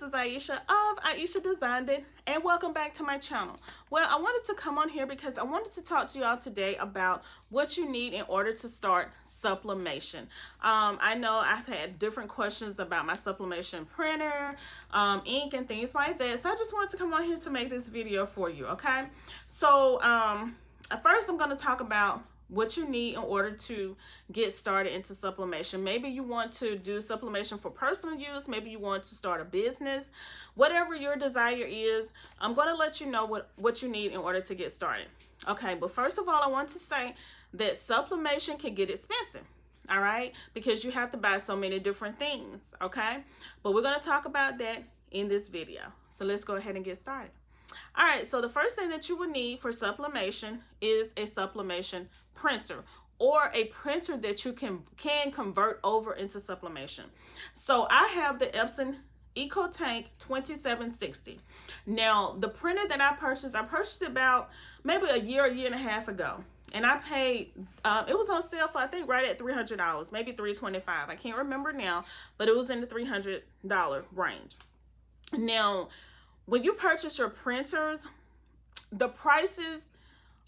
is Ieasha of Ieasha Designed It, and welcome back to my channel. Well, I wanted to come on here because I wanted to talk to y'all today about what you need in order to start sublimation. I know I've had different questions about my sublimation printer, ink, and things like that, so I just wanted to come on here to make this video for you, okay? So first I'm going to talk about what you need in order to get started into sublimation. Maybe you want to do sublimation for personal use. Maybe you want to start a business. Whatever your desire is, I'm going to let you know what you need in order to get started. Okay, but first of all, I want to say that sublimation can get expensive. All right, because you have to buy so many different things. Okay, but we're going to talk about that in this video. So let's go ahead and get started. All right, so the first thing that you will need for sublimation is a sublimation printer, or a printer that you can convert over into sublimation. So I have the Epson EcoTank 2760. Now, the printer that I purchased it about maybe a year and a half ago. And I paid, it was on sale for, I think, right at $300, maybe $325. I can't remember now, but it was in the $300 range. Now, when you purchase your printers, the prices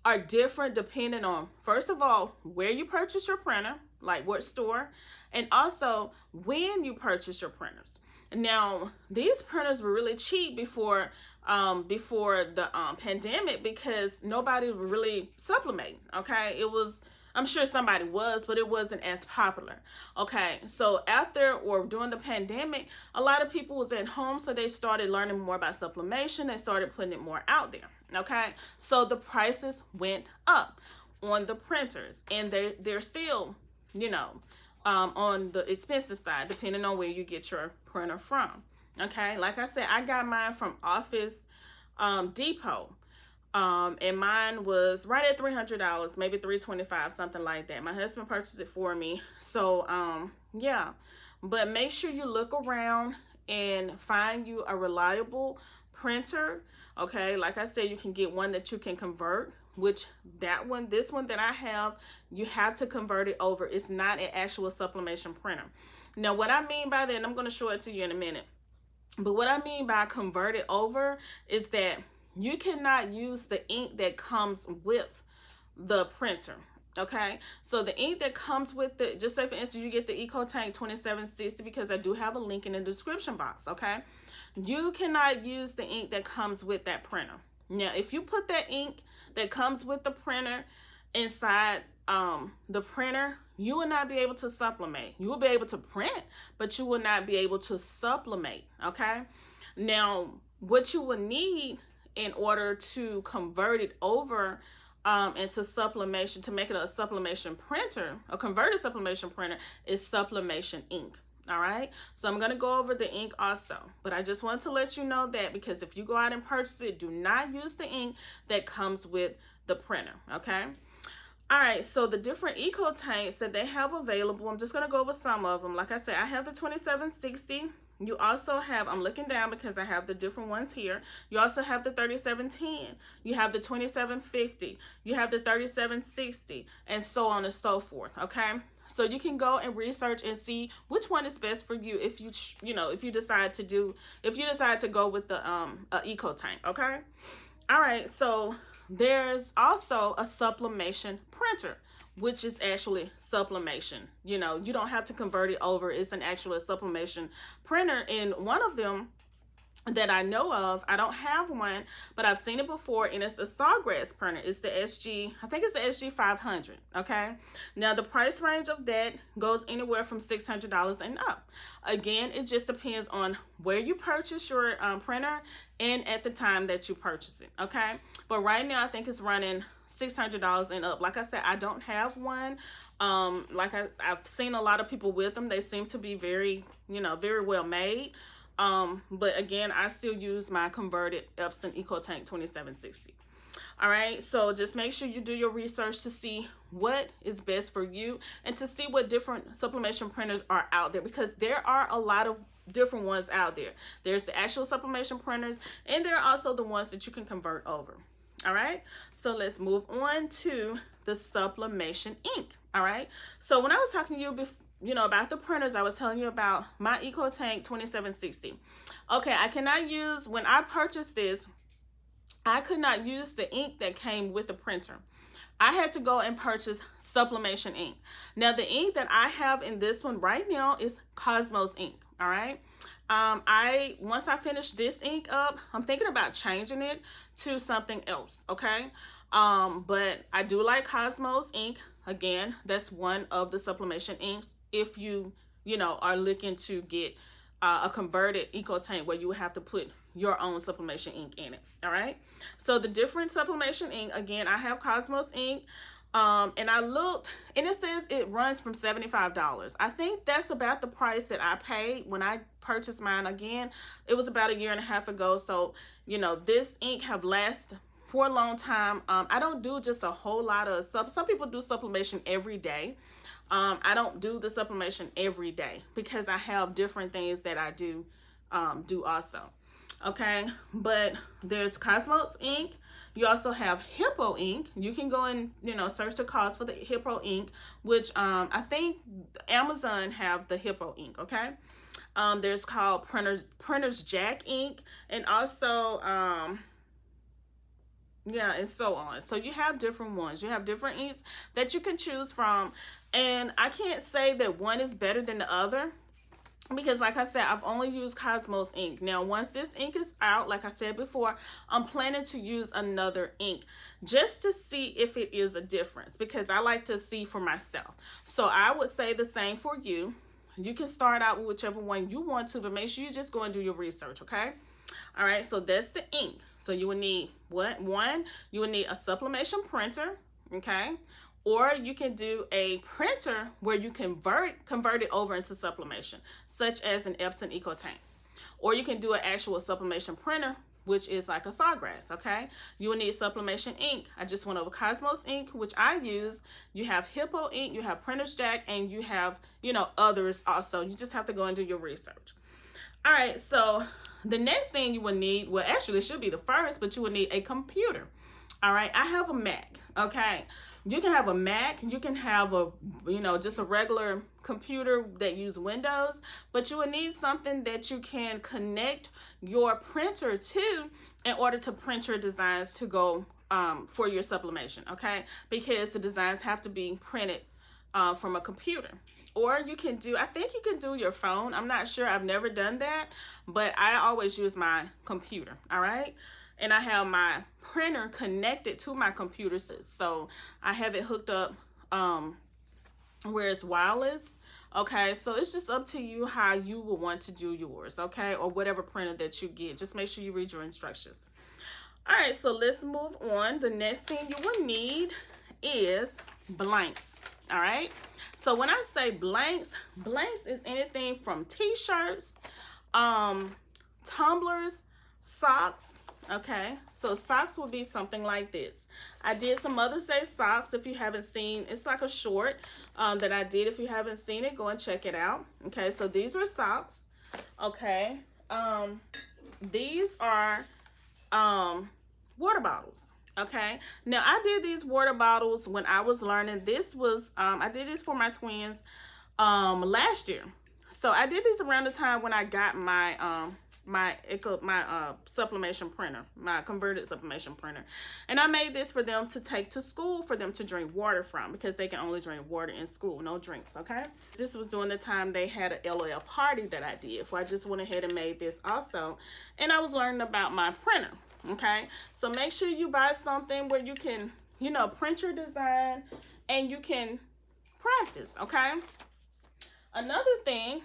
are different depending on, first of all, where you purchase your printer, like what store, and also when you purchase your printers. Now, these printers were really cheap before the pandemic because nobody was really sublimating, okay? It was, I'm sure somebody was, but it wasn't as popular. Okay, so after or during the pandemic, a lot of people was at home, so they started learning more about sublimation. They started putting it more out there. Okay, so the prices went up on the printers, and they're still, you know, on the expensive side, depending on where you get your printer from. Okay, like I said, I got mine from Office Depot. And mine was right at $300, maybe $325, something like that. My husband purchased it for me. So, yeah, but make sure you look around and find you a reliable printer. Okay, like I said, you can get one that you can convert, which this one that I have, you have to convert it over. It's not an actual sublimation printer. Now, what I mean by that, and I'm going to show it to you in a minute, but what I mean by convert it over is that you cannot use the ink that comes with the printer. Okay, so the ink that comes with it, just say for instance you get the EcoTank 2760, because I do have a link in the description box. Okay, you cannot use the ink that comes with that printer. Now, if you put that ink that comes with the printer inside the printer, you will not be able to sublimate. You will be able to print, but you will not be able to sublimate. Okay, now what you will need in order to convert it over into sublimation, to make it a sublimation printer, a converted sublimation printer, is sublimation ink. All right, so I'm going to go over the ink also, but I just want to let you know that, because if you go out and purchase it, do not use the ink that comes with the printer. Okay, all right, so the different EcoTanks that they have available, I'm just going to go over some of them. Like I said, I have the 2760. You also have, I'm looking down because I have the different ones here. You also have the 3710. You have the 2750. You have the 3760, and so on and so forth. Okay, so you can go and research and see which one is best for you if you decide to go with the EcoTank. Okay, all right. So there's also a sublimation printer, which is actually sublimation. You know, you don't have to convert it over. It's an actual sublimation printer. And one of them that I know of, I don't have one, but I've seen it before, and it's a Sawgrass printer. It's the SG, I think it's the SG 500. Okay, now the price range of that goes anywhere from $600 and up. Again, it just depends on where you purchase your printer and at the time that you purchase it. Okay, but right now I think it's running $600 and up. Like I said, I don't have one. Like I've seen a lot of people with them. They seem to be very, very well made. But again, I still use my converted Epson EcoTank 2760. All right, so just make sure you do your research to see what is best for you and to see what different sublimation printers are out there, because there are a lot of different ones out there. There's the actual sublimation printers, and there are also the ones that you can convert over. All right, so let's move on to the sublimation ink. All right, so when I was talking to you about the printers, I was telling you about my EcoTank 2760. Okay, I cannot use, when I purchased this, I could not use the ink that came with the printer. I had to go and purchase Sublimation ink. Now, the ink that I have in this one right now is Cosmos ink, all right? Once I finish this ink up, I'm thinking about changing it to something else, okay? But I do like Cosmos ink. Again, that's one of the Sublimation inks if you are looking to get a converted EcoTank where you would have to put your own Sublimation ink in it. All right, so the different Sublimation ink, again, I have Cosmos ink, and I looked, and it says it runs from $75. I think that's about the price that I paid when I purchased mine. Again, it was about 1.5 years ago, so this ink have lasted for a long time. I don't do just a whole lot of some people do sublimation every day. I don't do the sublimation every day because I have different things that I do also. Okay, but there's Cosmos ink. You also have Hippo ink. You can go and search the cost for the Hippo ink, which I think Amazon have the Hippo ink. Okay, there's called Printer's Jack ink, and also yeah, and so on. So you have different ones. You have different inks that you can choose from, and I can't say that one is better than the other, because like I said, I've only used Cosmos ink. Now, once this ink is out, like I said before, I'm planning to use another ink just to see if it is a difference, because I like to see for myself. So I would say the same for you. You can start out with whichever one you want to, but make sure you just go and do your research, okay? All right, so that's the ink. So you would need what? One, you would need a sublimation printer, okay? Or you can do a printer where you convert it over into sublimation, such as an Epson EcoTank. Or you can do an actual sublimation printer, which is like a Sawgrass, okay? You will need sublimation ink. I just went over Cosmos ink, which I use. You have Hippo ink, you have Printer's Jack, and you have, others also. You just have to go and do your research. All right, so the next thing you will need, well, actually it should be the first, but you will need a computer. All right, I have a Mac, okay? You can have a Mac, you can have a, just a regular computer that use Windows, but you will need something that you can connect your printer to in order to print your designs to go for your sublimation, okay? Because the designs have to be printed from a computer. Or you can do, I think you can do your phone. I'm not sure, I've never done that, but I always use my computer, all right? And I have my printer connected to my computer, so I have it hooked up where it's wireless. Okay, so it's just up to you how you will want to do yours, okay, or whatever printer that you get. Just make sure you read your instructions. All right, so let's move on. The next thing you will need is blanks. All right, so when I say blanks is anything from t-shirts, tumblers, socks. Okay, so socks will be something like this. I did some Mother's Day socks. If you haven't seen, it's like a short that I did. If you haven't seen it, go and check it out. Okay, so these are socks. Okay, these are water bottles. Okay, now I did these water bottles when I was learning. This was I did this for my twins last year. So I did these around the time when I got my my sublimation printer, my converted sublimation printer, and I made this for them to take to school for them to drink water from, because they can only drink water in school, no drinks. Okay, this was during the time they had a LOL party that I did, so I just went ahead and made this also, and I was learning about my printer. Okay, so make sure you buy something where you can print your design and you can practice. Okay, another thing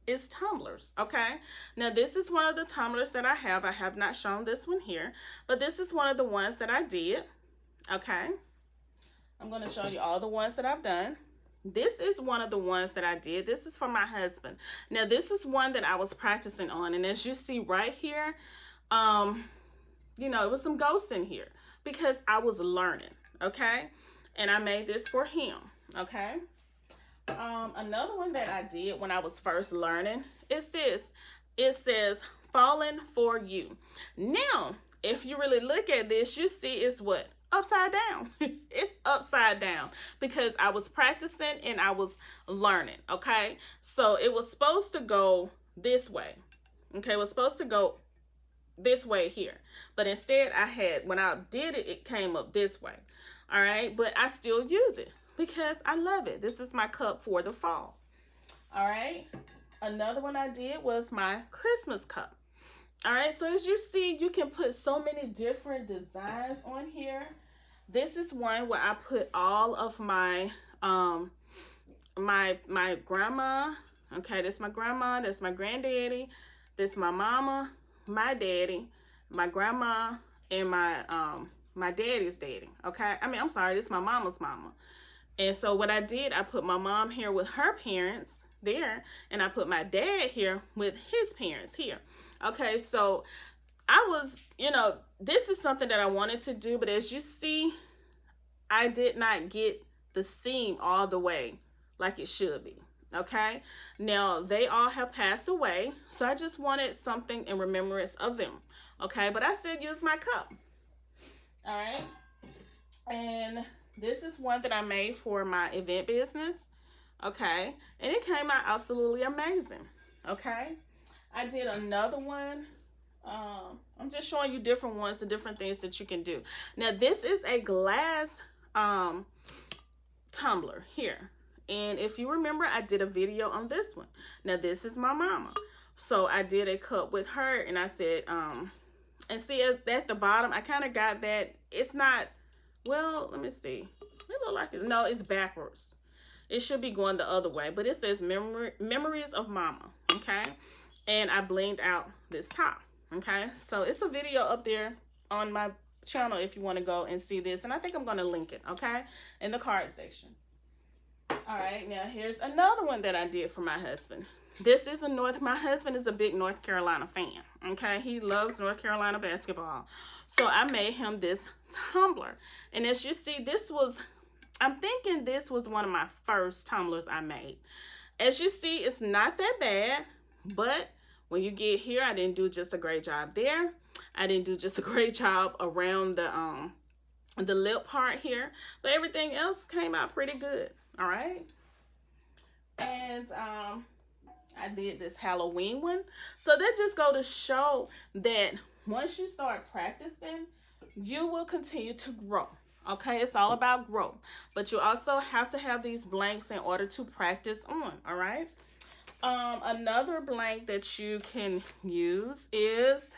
is tumblers. Okay, now this is one of the tumblers that I have not shown this one here, but this is one of the ones that I did. Okay, I'm going to show you all the ones that I've done. This is one of the ones that I did. This is for my husband. Now this is one that I was practicing on, and as you see right here, it was some ghosts in here because I was learning. Okay, and I made this for him. Okay, another one that I did when I was first learning is this. It says "Falling for You." Now, if you really look at this, you see it's what? upside down. It's upside down because I was practicing and I was learning, okay? So it was supposed to go this way, okay? It was supposed to go this way here, but instead when I did it, it came up this way. All right, but I still use it because I love it. This is my cup for the fall. All right, another one I did was my Christmas cup. All right, so as you see, you can put so many different designs on here. This is one where I put all of my my grandma. Okay, this is my grandma, that's my granddaddy, this is my mama, my daddy, my grandma, and my daddy's daddy. Okay, I'm sorry, this is my mama's mama. And so what I did, I put my mom here with her parents there, and I put my dad here with his parents here. Okay, so I was, this is something that I wanted to do, but as you see, I did not get the seam all the way like it should be. Okay, now they all have passed away, so I just wanted something in remembrance of them. Okay, but I still use my cup. All right, and this is one that I made for my event business. Okay, and it came out absolutely amazing. Okay, I did another one. I'm just showing you different ones, the different things that you can do. Now this is a glass tumbler here, and if you remember, I did a video on this one. Now this is my mama, so I did a cup with her, and I said and see at the bottom I kind of got that it's not, well, let me see, it look like it's, no, it's backwards. It should be going the other way, but it says memories of mama. Okay, and I blinged out this top. Okay, so it's a video up there on my channel if you want to go and see this, and I think I'm going to link it, okay, in the card section. All right, now here's another one that I did for my husband. This is my husband is a big North Carolina fan. Okay, he loves North Carolina basketball, so I made him this tumbler, and as you see, I'm thinking this was one of my first tumblers I made. As you see, it's not that bad, but when you get here, I didn't do just a great job there. I didn't do just a great job around the lip part here, but everything else came out pretty good. All right, and I did this Halloween one. So that just go to show that once you start practicing, you will continue to grow. Okay, it's all about growth, but you also have to have these blanks in order to practice on. All right. Another blank that you can use is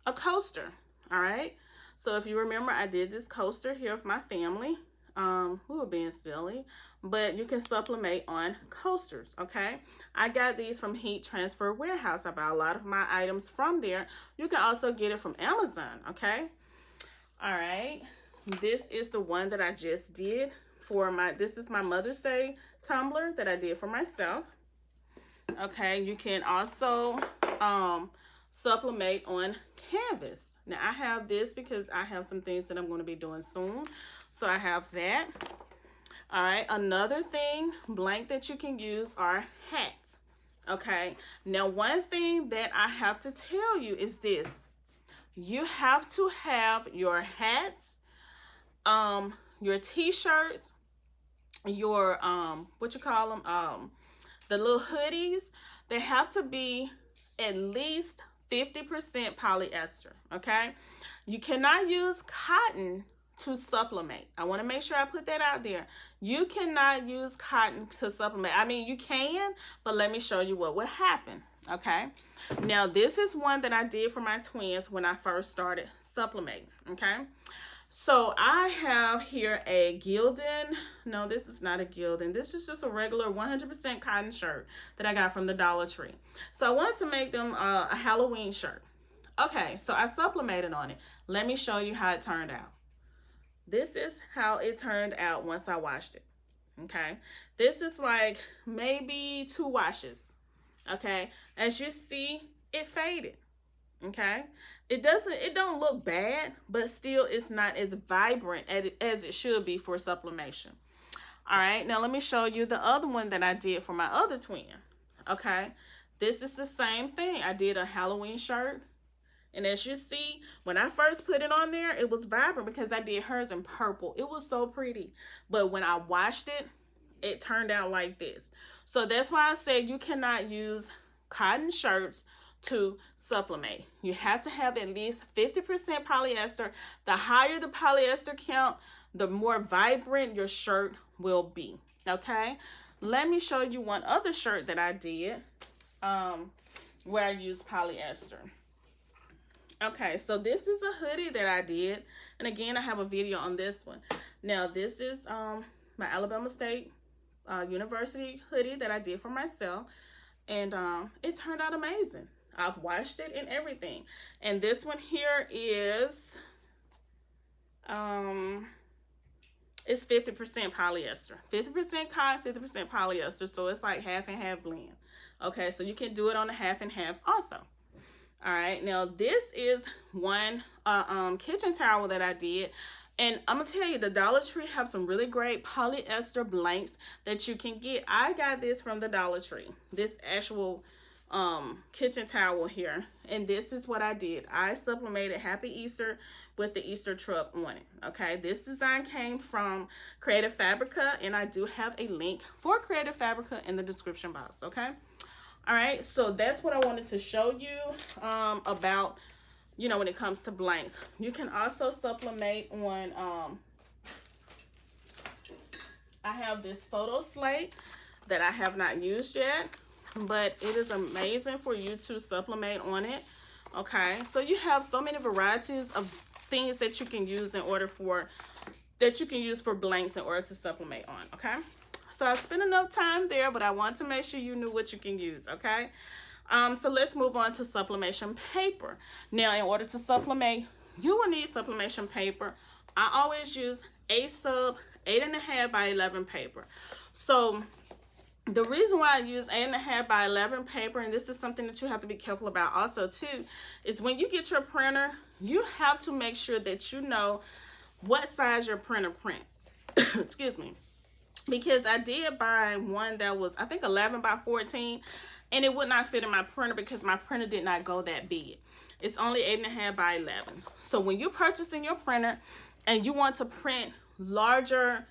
a coaster. All right, so if you remember, I did this coaster here with my family. We were being silly, but you can sublimate on coasters. Okay, I got these from Heat Transfer Warehouse. I buy a lot of my items from there. You can also get it from Amazon. Okay, all right, this is the one that I just did for this is my Mother's Day tumbler that I did for myself. Okay, you can also sublimate on canvas. Now I have this because I have some things that I'm going to be doing soon, so I have that. All right, another thing blank that you can use are hats. Okay, now one thing that I have to tell you is this: you have to have your hats, your t-shirts, your what you call them, the little hoodies, they have to be at least 50% polyester. Okay, you cannot use cotton to sublimate. I want to make sure I put that out there. You cannot use cotton to sublimate. I mean, you can, but let me show you what would happen. Okay, now this is one that I did for my twins when I first started sublimating. Okay, so I have here a Gildan. No, this is not a Gildan. This is just a regular 100% cotton shirt that I got from the Dollar Tree. So I wanted to make them a Halloween shirt. Okay, so I sublimated on it. Let me show you how it turned out. This is how it turned out once I washed it. Okay, this is like maybe 2 washes. Okay, as you see, it faded. Okay, it don't look bad, but still it's not as vibrant as it should be for sublimation. All right, now let me show you the other one that I did for my other twin. Okay, this is the same thing. I did a Halloween shirt, And as you see, when I first put it on there, it was vibrant because I did hers in purple. It was so pretty. But when I washed it, it turned out like this. So that's why I said you cannot use cotton shirts to sublimate. You have to have at least 50% polyester. The higher the polyester count, the more vibrant your shirt will be. Okay, let me show you one other shirt that I did where I used polyester. Okay, so this is a hoodie that I did, and again I have a video on this one. Now this is my Alabama State University hoodie that I did for myself, and it turned out amazing. I've washed it and everything. And this one here is it's 50% polyester, 50% cotton, 50% polyester, so it's like half and half blend. Okay, so you can do it on a half and half also. All right, now this is one kitchen towel that I did, and I'm gonna tell you, the Dollar Tree have some really great polyester blanks that you can get. I got this from the Dollar Tree, this actual kitchen towel here, and this is what I did. I sublimated Happy Easter with the Easter truck on it. Okay, this design came from Creative Fabrica, and I do have a link for Creative Fabrica in the description box. Okay, all right, so that's what I wanted to show you about, you know, when it comes to blanks. You can also sublimate on I have this photo slate that I have not used yet, but it is amazing for you to sublimate on it. Okay, so you have so many varieties of things that you can use in order for blanks in order to sublimate on. Okay, so I spent enough time there, but I want to make sure you knew what you can use. Okay, so let's move on to sublimation paper. Now, in order to sublimate, you will need sublimation paper. I always use A-Sub 8.5 by 11 paper. So the reason why I use 8.5 by 11 paper, and this is something that you have to be careful about also too, is when you get your printer, you have to make sure that you know what size your printer print. Excuse me. Because I did buy one that was, I think, 11 by 14, and it would not fit in my printer because my printer did not go that big. It's only 8.5 by 11. So when you're purchasing your printer and you want to print larger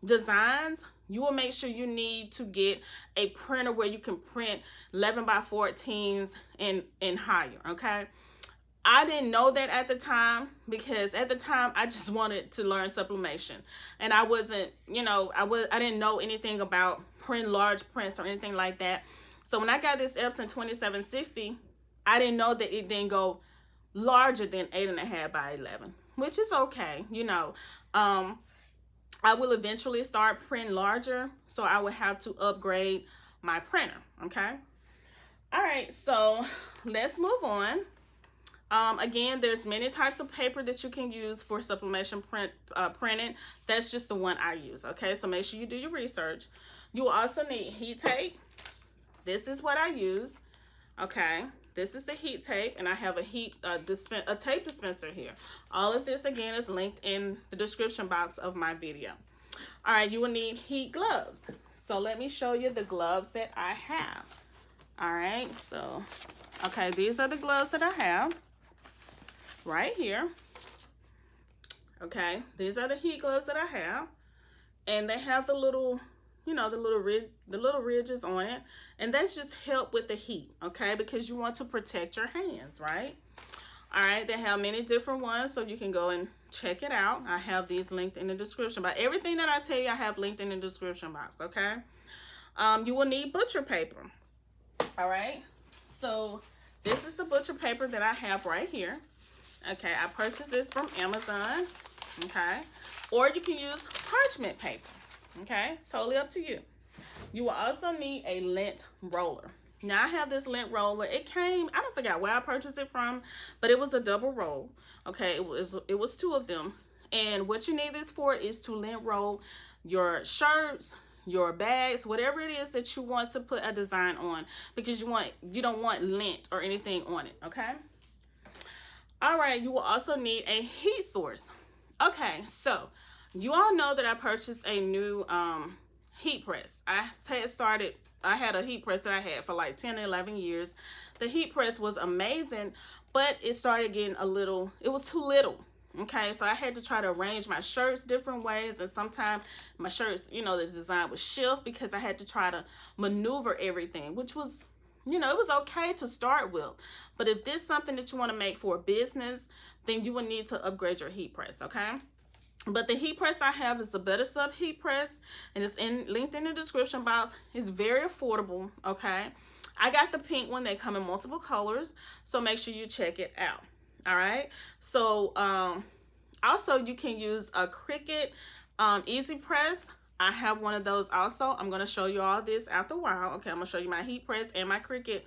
designs, you will make sure you need to get a printer where you can print 11 by 14s and higher. Okay, I didn't know that at the time, because at the time I just wanted to learn sublimation, and I wasn't, you know, I didn't know anything about print large prints or anything like that. So when I got this Epson 2760, I didn't know that it didn't go larger than 8.5 by 11, which is okay. You know, I will eventually start printing larger, so I will have to upgrade my printer. Okay, all right, so let's move on. Again, there's many types of paper that you can use for sublimation printing. That's just the one I use. Okay, so make sure you do your research. You will also need heat tape. This is what I use. Okay, this is the heat tape, and I have a tape dispenser here. All of this again is linked in the description box of my video. All right, you will need heat gloves. So let me show you the gloves that I have. All right, so okay, these are the gloves that I have right here. Okay, these are the heat gloves that I have, and they have the little, you know, the little ridges on it, and that's just help with the heat. Okay, because you want to protect your hands, right? All right, they have many different ones, so you can go and check it out. I have these linked in the description box. Everything that I tell you, I have linked in the description box. Okay, you will need butcher paper. All right, so this is the butcher paper that I have right here. Okay, I purchased this from Amazon. Okay, or you can use parchment paper. Okay, it's totally up to you. You will also need a lint roller. Now I have this lint roller. It came, I don't forget where I purchased it from, but it was a double roll. Okay, it was two of them. And what you need this for is to lint roll your shirts, your bags, whatever it is that you want to put a design on, because you don't want lint or anything on it. Okay, all right, you will also need a heat source. Okay, so you all know that I purchased a new heat press. I had started I had a heat press that I had for like 10 11 years. The heat press was amazing, but it started getting it was too little. Okay, so I had to try to arrange my shirts different ways, and sometimes my shirts, you know, the design would shift because I had to try to maneuver everything, which was, you know, it was okay to start with. But if this is something that you want to make for a business, then you will need to upgrade your heat press, okay? But the heat press I have is the Better Sub heat press, and it's linked in the description box. It's very affordable, okay? I got the pink one. They come in multiple colors, so make sure you check it out. All right. So also you can use a Cricut Easy Press. I have one of those also. I'm going to show you all this after a while. Okay, I'm going to show you my heat press and my Cricut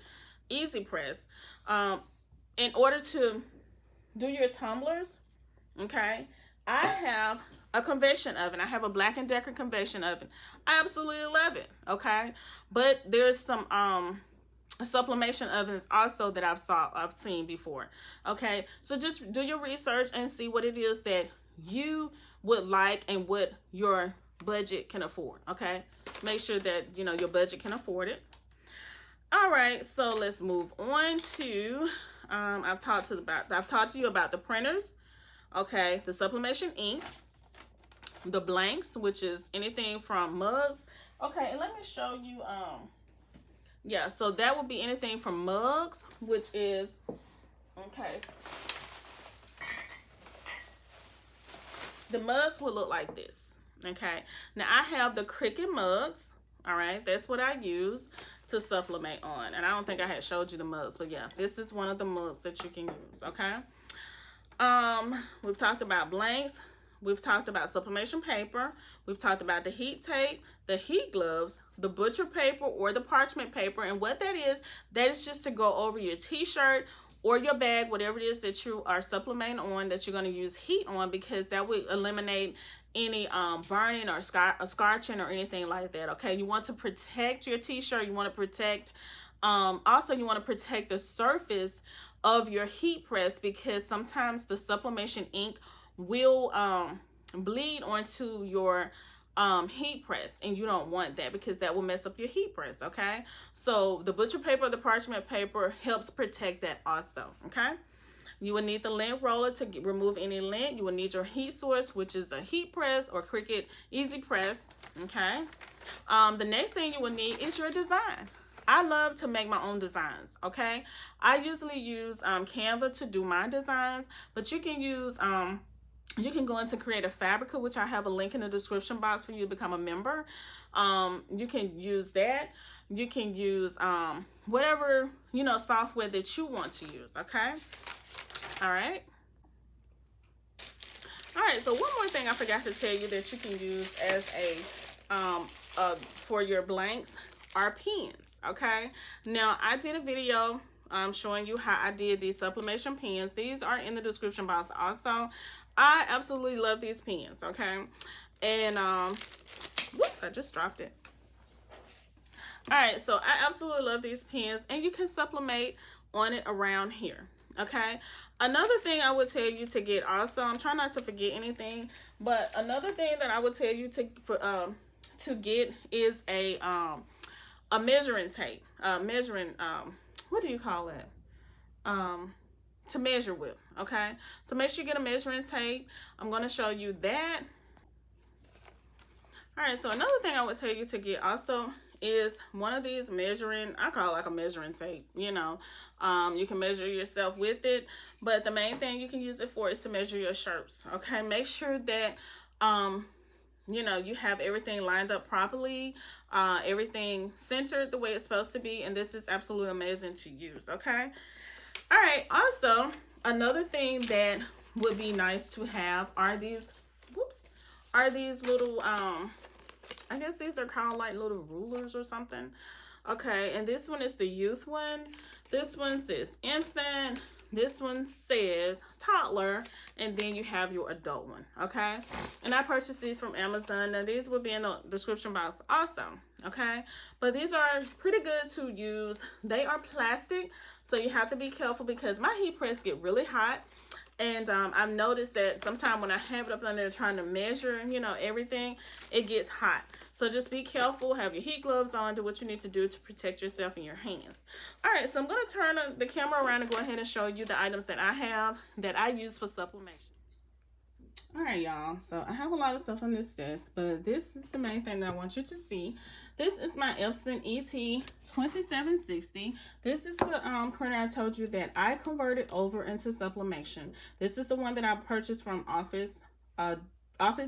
Easy Press. In order to do your tumblers, okay, I have a convection oven. I have a Black & Decker convection oven. I absolutely love it, okay? But there's some sublimation ovens also that I've seen before, okay? So just do your research and see what it is that you would like and what your budget can afford, okay? Make sure that, you know, your budget can afford it. All right, so let's move on to I've talked to you about the printers, okay, the sublimation ink, the blanks, which is anything from mugs. Okay, and let me show you yeah, so that would be anything from mugs, which is, okay, the mugs will look like this, okay? Now, I have the Cricut mugs, all right? That's what I use to sublimate on, and I don't think I had showed you the mugs, but yeah, this is one of the mugs that you can use, okay? We've talked about blanks. We've talked about sublimation paper. We've talked about the heat tape, the heat gloves, the butcher paper or the parchment paper. And what that is just to go over your t-shirt or your bag, whatever it is that you are sublimating on, that you're going to use heat on, because that will eliminate any burning or scorching or anything like that. Okay, you want to protect your t-shirt. You want to protect, also you want to protect the surface of your heat press, because sometimes the sublimation ink will bleed onto your heat press, and you don't want that, because that will mess up your heat press, okay? So the butcher paper, the parchment paper helps protect that also, okay? You will need the lint roller to remove any lint. You will need your heat source, which is a heat press or Cricut Easy Press, okay? The next thing you will need is your design. I love to make my own designs, okay? I usually use Canva to do my designs, but you can use you can go into Creative Fabrica, which I have a link in the description box for you to become a member. You can use that. You can use whatever, you know, software that you want to use, okay? All right. All right, so one more thing I forgot to tell you that you can use as for your blanks are pens, okay? Now, I did a video showing you how I did these sublimation pens. These are in the description box also. I absolutely love these pens, okay? And whoops, I just dropped it. All right, so I absolutely love these pens, and you can sublimate on it around here, okay? Another thing I would tell you to get also, I'm trying not to forget anything, but another thing that I would tell you to get is a measuring tape, what do you call it? To measure with, okay? So make sure you get a measuring tape. I'm going to show you that. All right, so another thing I would tell you to get also is one of these measuring, I call it like a measuring tape, you know. You can measure yourself with it, but the main thing you can use it for is to measure your shirts, okay? Make sure that you know, you have everything lined up properly, everything centered the way it's supposed to be, and this is absolutely amazing to use, okay? All right, also, another thing that would be nice to have are these, little, I guess these are called like little rulers or something. Okay, and this one is the youth one. This one says infant. This one says toddler, and then you have your adult one, okay? And I purchased these from Amazon, and these will be in the description box also, okay? But these are pretty good to use. They are plastic, so you have to be careful because my heat press get really hot, And I've noticed that sometimes when I have it up under there trying to measure, you know, everything, it gets hot. So just be careful, have your heat gloves on, do what you need to do to protect yourself and your hands. All right, so I'm going to turn the camera around and go ahead and show you the items that I have that I use for sublimation. All right, y'all, so I have a lot of stuff on this desk, but this is the main thing that I want you to see. This is my Epson ET2760. This is the printer I told you that I converted over into sublimation. This is the one that I purchased from Office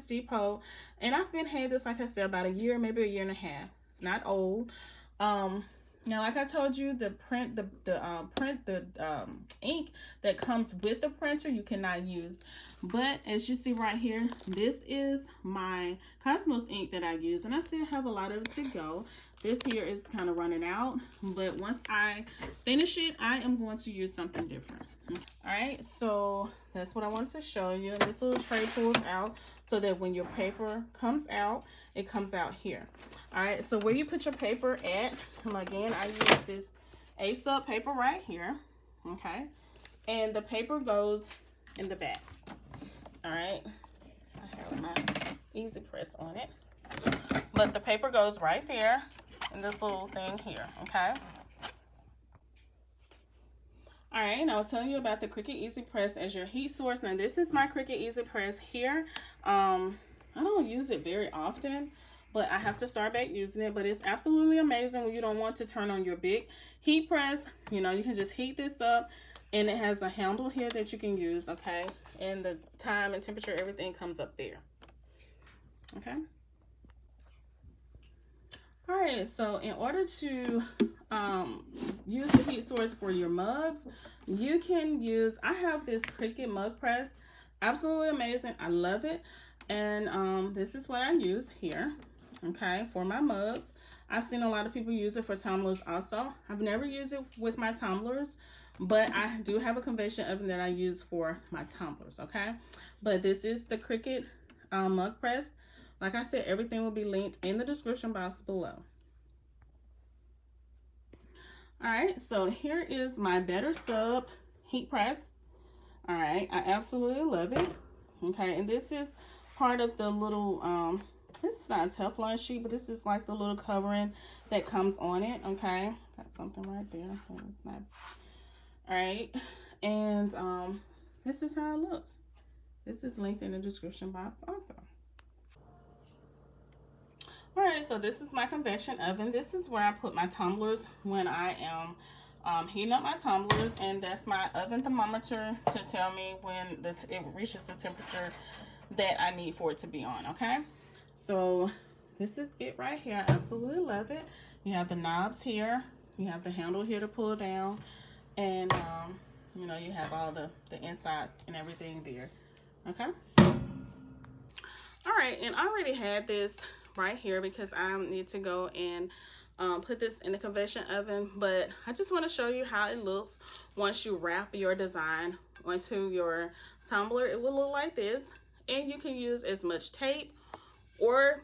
Depot, and I've been had this, like I said, about a year, maybe a year and a half. It's not old. Now, like I told you, the ink that comes with the printer you cannot use. But as you see right here, this is my Cosmos ink that I use, and I still have a lot of it to go. This here is kind of running out, but once I finish it, I am going to use something different. All right, so that's what I wanted to show you. And this little tray pulls out so that when your paper comes out, it comes out here. All right, so where you put your paper at, again, I use this Ieasha paper right here, okay? And the paper goes in the back. All right, I have my Easy Press on it, but the paper goes right there in this little thing here, okay? All right, and I was telling you about the Cricut Easy Press as your heat source. Now, this is my Cricut Easy Press here. I don't use it very often, but I have to start back using it. But it's absolutely amazing when you don't want to turn on your big heat press. You know, you can just heat this up, and it has a handle here that you can use, okay? And the time and temperature, everything comes up there, okay? All right, so in order to use the heat source for your mugs, you can use, I have this Cricut mug press, absolutely amazing, I love it. And this is what I use here, okay, for my mugs. I've seen a lot of people use it for tumblers also. I've never used it with my tumblers, but I do have a convection oven that I use for my tumblers, okay? But this is the Cricut mug press. Like I said, everything will be linked in the description box below. All right, so here is my Better Sub heat press. All right, I absolutely love it. Okay, and this is part of the little, this is not a Teflon sheet, but this is like the little covering that comes on it, okay? Got something right there. It's not. All right, and this is how it looks. This is linked in the description box also. All right, so this is my convection oven. This is where I put my tumblers when I am heating up my tumblers, and that's my oven thermometer to tell me when it reaches the temperature that I need for it to be on, okay? So this is it right here. I absolutely love it. You have the knobs here. You have the handle here to pull down, and you know, you have all the insides and everything there, okay? All right, and I already had this right here because I need to go and put this in the convection oven, but I just want to show you how it looks once you wrap your design onto your tumbler. It will look like this, and you can use as much tape or,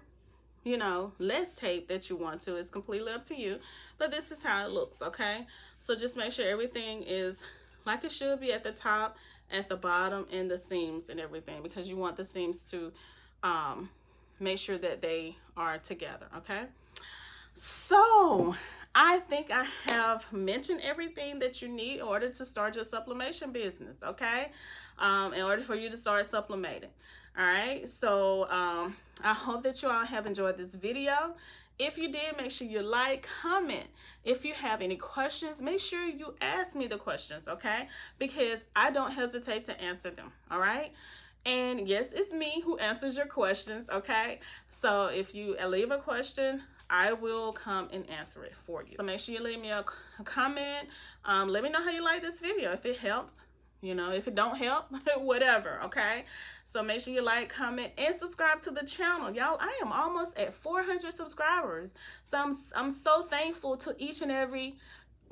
you know, less tape that you want to. It's completely up to you, but this is how it looks, okay? So just make sure everything is like it should be at the top, at the bottom, and the seams and everything, because you want the seams to make sure that they are together, okay? So I think I have mentioned everything that you need in order to start your sublimation business, okay? In order for you to start sublimating. All right, so I hope that you all have enjoyed this video. If you did, make sure you like, comment. If you have any questions, make sure you ask me the questions, okay? Because I don't hesitate to answer them, all right? And yes, it's me who answers your questions, okay? So if you leave a question, I will come and answer it for you. So make sure you leave me a comment. Let me know how you like this video, if it helps. You know, if it don't help, whatever, okay? So make sure you like, comment, and subscribe to the channel. Y'all, I am almost at 400 subscribers. So I'm so thankful to each and every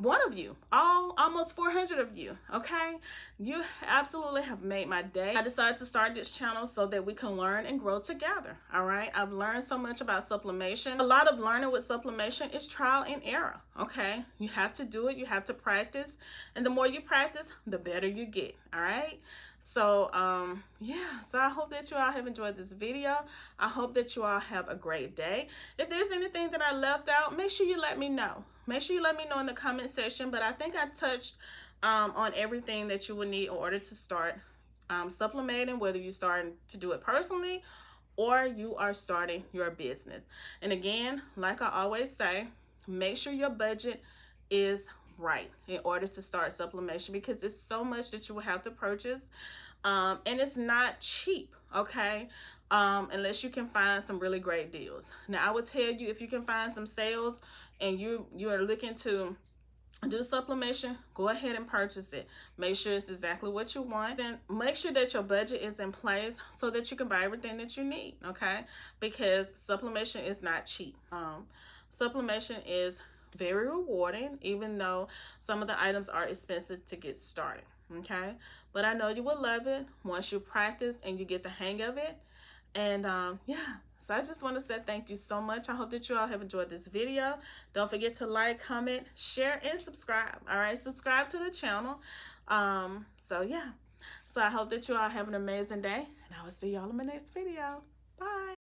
one of you, almost 400 of you. Okay, you absolutely have made my day. I decided to start this channel so that we can learn and grow together. All right, I've learned so much about sublimation. A lot of learning with sublimation is trial and error. Okay, you have to do it, you have to practice, and the more you practice, the better you get. All right, so yeah, so I hope that you all have enjoyed this video. I hope that you all have a great day. If there's anything that I left out, make sure you let me know. Make sure you let me know in the comment section, but I think I touched on everything that you would need in order to start sublimating, whether you're starting to do it personally or you are starting your business. And again, like I always say, make sure your budget is right in order to start sublimation, because it's so much that you will have to purchase, and it's not cheap, okay? Unless you can find some really great deals. Now, I would tell you, if you can find some sales and you are looking to do sublimation, go ahead and purchase it. Make sure it's exactly what you want, and make sure that your budget is in place so that you can buy everything that you need, okay? Because sublimation is not cheap. Sublimation is very rewarding, even though some of the items are expensive to get started, okay? But I know you will love it once you practice and you get the hang of it. And yeah, so I just want to say thank you so much. I hope that you all have enjoyed this video. Don't forget to like, comment, share, and subscribe. All right, subscribe to the channel. So yeah, so I hope that you all have an amazing day, and I will see y'all in my next video. Bye.